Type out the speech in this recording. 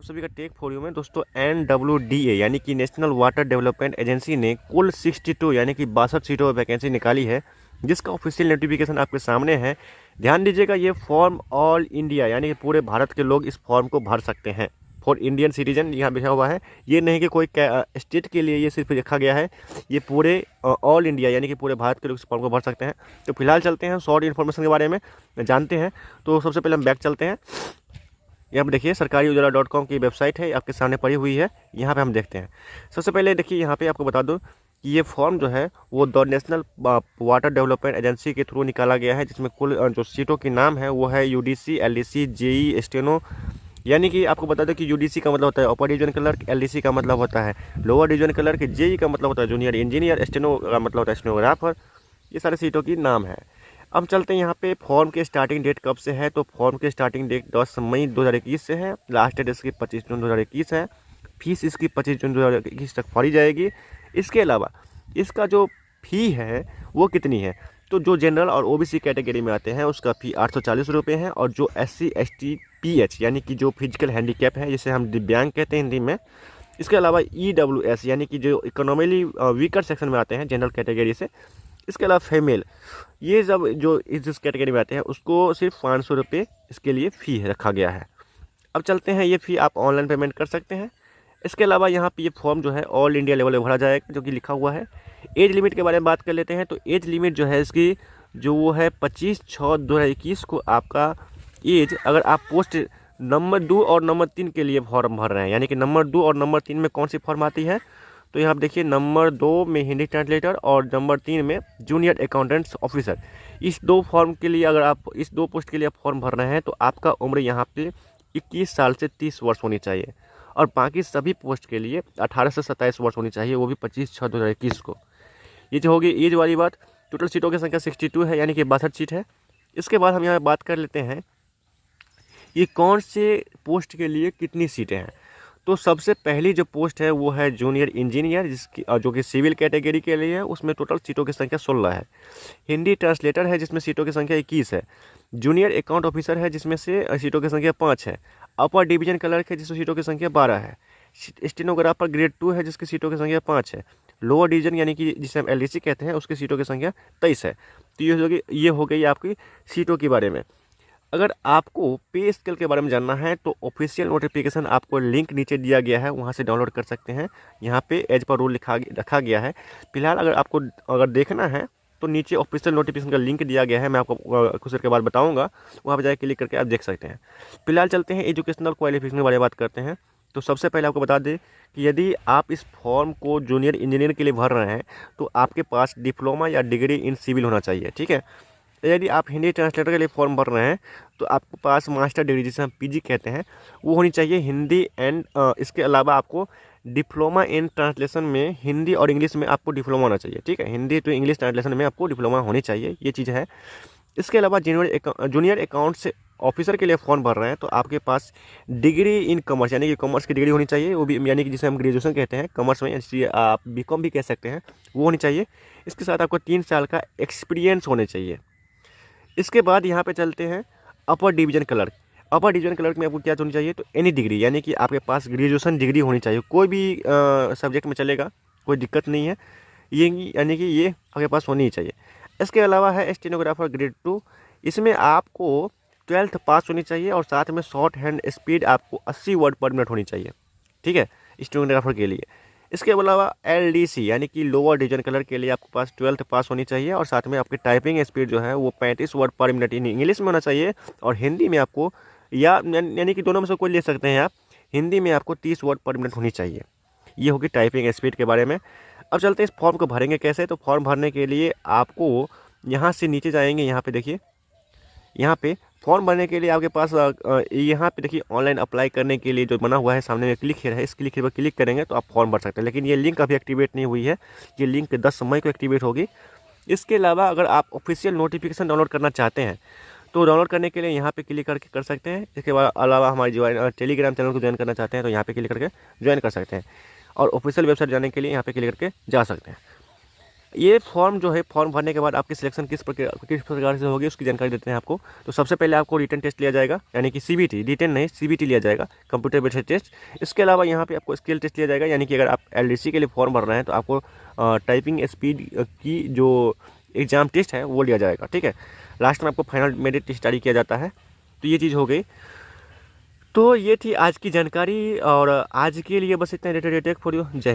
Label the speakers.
Speaker 1: सभी का take for you में दोस्तों NWDA यानी कि नेशनल वाटर डेवलपमेंट एजेंसी ने कुल 62 यानी कि 62 सीटों पर वैकेंसी निकाली है, जिसका ऑफिशियल नोटिफिकेशन आपके सामने है। ध्यान दीजिएगा, ये फॉर्म ऑल इंडिया यानी कि पूरे भारत के लोग इस फॉर्म को भर सकते हैं। फॉर इंडियन सिटीजन यहाँ लिखा हुआ है, ये नहीं कि कोई स्टेट के लिए ये सिर्फ लिखा गया है, ये पूरे ऑल इंडिया यानी कि पूरे भारत के लोग इस फॉर्म को भर सकते हैं। तो फिलहाल चलते हैं शॉर्ट इन्फॉर्मेशन के बारे में जानते हैं। तो सबसे पहले हम बैक चलते हैं। यहाँ पर देखिए सरकारी उजाला.com की वेबसाइट है, आपके सामने पड़ी हुई है। यहाँ पे हम देखते हैं। सबसे पहले देखिए यहाँ पे आपको बता दूँ कि ये फॉर्म जो है वो the national water development agency के थ्रू निकाला गया है, जिसमें कुल जो सीटों की नाम है वो है UDC, LDC, JE, स्टेनो। यानी कि आपको बता दें कि UDC का मतलब होता है अपर डिवीजन क्लर्क, LDC का मतलब होता है लोअर डिवीजन क्लर्क, JE का मतलब होता है जूनियर इंजीनियर, स्टेनो का मतलब होता है स्टेनोग्राफर। ये सारे सीटों की नाम है। अब चलते हैं यहाँ पे फॉर्म के स्टार्टिंग डेट कब से है। तो फॉर्म के स्टार्टिंग डेट 10 मई 2021 से है। लास्ट डेट इसकी 25 जून 2021 है। फीस इसकी 25 जून 2021 तक भरी जाएगी। इसके अलावा इसका जो फ़ी है वो कितनी है, तो जो जनरल और OBC कैटेगरी में आते हैं उसका फ़ी 840 रुपये है, और जो SC ST PH यानी कि जो फिजिकल हैंडीकैप है, जिसे हम दिव्यांग कहते हैं हिंदी में, इसके अलावा EWS यानी कि जो इकोनॉमिकली वीकर सेक्शन में आते हैं जनरल कैटेगरी से, इसके अलावा फीमेल, ये सब जो इस कैटेगरी में आते हैं उसको सिर्फ 500 रुपये इसके लिए फ़ी रखा गया है। अब चलते हैं, ये फ़ी आप ऑनलाइन पेमेंट कर सकते हैं। इसके अलावा यहाँ पे ये फॉर्म जो है ऑल इंडिया लेवल में भरा जाएगा, जो कि लिखा हुआ है। एज लिमिट के बारे में बात कर लेते हैं। तो एज लिमिट जो है इसकी जो वो है 25/6/2021 को आपका एज, अगर आप पोस्ट नंबर 2 और नंबर 3 के लिए फॉर्म भर रहे हैं, यानी कि नंबर 2 और नंबर 3 में कौन सी फॉर्म आती है, तो यहाँ आप देखिए नंबर 2 में हिंदी ट्रांसलेटर और नंबर 3 में जूनियर अकाउंटेंट्स ऑफिसर। इस दो फॉर्म के लिए, अगर आप इस दो पोस्ट के लिए आप फॉर्म भर रहे हैं, तो आपका उम्र यहाँ पे 21 साल से 30 वर्ष होनी चाहिए, और बाकी सभी पोस्ट के लिए 18 से 27 वर्ष होनी चाहिए, वो भी 25/6/2021 को। ये जो होगी एज वाली बात। टोटल सीटों की संख्या 62 है, यानी कि 62 सीट है। इसके बाद हम यहाँ बात कर लेते हैं ये कौन से पोस्ट के लिए कितनी सीटें हैं। तो सबसे पहली जो पोस्ट है वो है जूनियर इंजीनियर, जिसकी जो कि सिविल कैटेगरी के लिए है। उसमें टोटल सीटों की संख्या 16 है। हिंदी ट्रांसलेटर है, जिसमें सीटों की संख्या 21 है। जूनियर अकाउंट ऑफिसर है, जिसमें से सीटों की संख्या 5 है। अपर डिवीजन क्लर्क है, जिसमें सीटों की संख्या 12 है। स्टेनोग्राफर ग्रेड 2 है, जिसकी सीटों की संख्या 5 है। लोअर डिवीजन यानी कि जिसे हम LDC कहते हैं, उसकी सीटों की संख्या 23 है। तो ये हो गई आपकी सीटों के बारे में। अगर आपको पे स्केल के बारे में जानना है तो ऑफिशियल नोटिफिकेशन आपको लिंक नीचे दिया गया है, वहां से डाउनलोड कर सकते हैं। यहाँ पे एज पर रूल रखा गया है। फिलहाल अगर देखना है तो नीचे ऑफिशियल नोटिफिकेशन का लिंक दिया गया है, मैं आपको कुछ देर के बाद बताऊंगा, वहाँ पर जाकर क्लिक करके आप देख सकते हैं। फिलहाल चलते हैं एजुकेशनल क्वालिफिकेशन के बारे में बात करते हैं। तो सबसे पहले आपको बता दें कि यदि आप इस फॉर्म को जूनियर इंजीनियर के लिए भर रहे हैं तो आपके पास डिप्लोमा या डिग्री इन सिविल होना चाहिए, ठीक है। यदि आप हिंदी ट्रांसलेटर के लिए फॉर्म भर रहे हैं तो आपके पास मास्टर डिग्री, जिसे हम PG कहते हैं, वो होनी चाहिए हिंदी एंड इसके अलावा आपको डिप्लोमा इन ट्रांसलेशन में हिंदी और इंग्लिश में आपको डिप्लोमा होना चाहिए, ठीक है। हिंदी तो इंग्लिश ट्रांसलेशन में आपको डिप्लोमा होनी चाहिए, ये चीज़ है। इसके अलावा जूनियर अकाउंट्स ऑफिसर के लिए फॉर्म भर रहे हैं तो आपके पास डिग्री इन कॉमर्स यानी कि कॉमर्स की डिग्री होनी चाहिए, वो भी यानी कि जिसे हम ग्रेजुएशन कहते हैं कॉमर्स में, आप BCom भी कह सकते हैं, वो होनी चाहिए। इसके साथ आपको 3 साल का एक्सपीरियंस होने चाहिए। इसके बाद यहाँ पे चलते हैं upper division clerk. Upper division clerk में आपको क्या होनी चाहिए, तो एनी डिग्री, यानी कि आपके पास ग्रेजुएशन डिग्री होनी चाहिए, कोई भी सब्जेक्ट में चलेगा, कोई दिक्कत नहीं है, ये यानी कि ये आपके पास होनी ही चाहिए। इसके अलावा है स्टेनोग्राफर ग्रेड 2, इसमें आपको 12th पास होनी चाहिए, और साथ में शॉर्ट हैंड स्पीड आपको 80 वर्ड पर मिनट होनी चाहिए, ठीक है, स्टेनोग्राफर के लिए। इसके अलावा LDC यानी कि लोअर डिवीजन क्लर्क के लिए आपके पास 12th पास होनी चाहिए, और साथ में आपकी टाइपिंग स्पीड जो है वो 35 वर्ड पर मिनट इंग्लिश में होना चाहिए, और हिंदी में आपको यानी कि दोनों में से कोई ले सकते हैं आप, हिंदी में आपको 30 वर्ड पर मिनट होनी चाहिए। ये होगी टाइपिंग स्पीड के बारे में। अब चलते हैं इस फॉर्म को भरेंगे कैसे। तो फॉर्म भरने के लिए आपको यहाँ से नीचे जाएंगे, यहाँ पे देखिए, यहाँ पे फॉर्म भरने के लिए आपके पास यहाँ पे देखिए ऑनलाइन अप्लाई करने के लिए जो बना हुआ है सामने में क्लिक है, इस क्लिक पर क्लिक करेंगे तो आप फॉर्म भर सकते हैं। लेकिन ये लिंक अभी एक्टिवेट नहीं हुई है, ये लिंक 10 मई को एक्टिवेट होगी। इसके अलावा अगर आप ऑफिशियल नोटिफिकेशन डाउनलोड करना चाहते हैं तो डाउनलोड करने के लिए यहाँ पे क्लिक करके कर सकते हैं। इसके अलावा हमारी टेलीग्राम चैनल को ज्वाइन करना चाहते हैं तो यहाँ पे क्लिक करके ज्वाइन कर सकते हैं, और ऑफिशियल वेबसाइट जाने के लिए यहाँ पे क्लिक करके जा सकते हैं। ये फॉर्म जो है, फॉर्म भरने के बाद आपकी सिलेक्शन किस प्रकार से होगी उसकी जानकारी देते हैं आपको। तो सबसे पहले आपको रिटन टेस्ट लिया जाएगा, यानी कि सीबीटी, रिटन नहीं सीबीटी लिया जाएगा, कंप्यूटर बेस्ड टेस्ट। इसके अलावा यहाँ पे आपको स्किल टेस्ट लिया जाएगा, यानी कि अगर आप एलडीसी के लिए फॉर्म भर रहे हैं तो आपको टाइपिंग स्पीड की जो एग्ज़ाम टेस्ट है वो लिया जाएगा, ठीक है। लास्ट में आपको फाइनल मेरिट टेस्ट जारी किया जाता है। तो ये चीज़ हो गई। तो ये थी आज की जानकारी, और आज के लिए बस इतना। Rated for you. जय हिंद।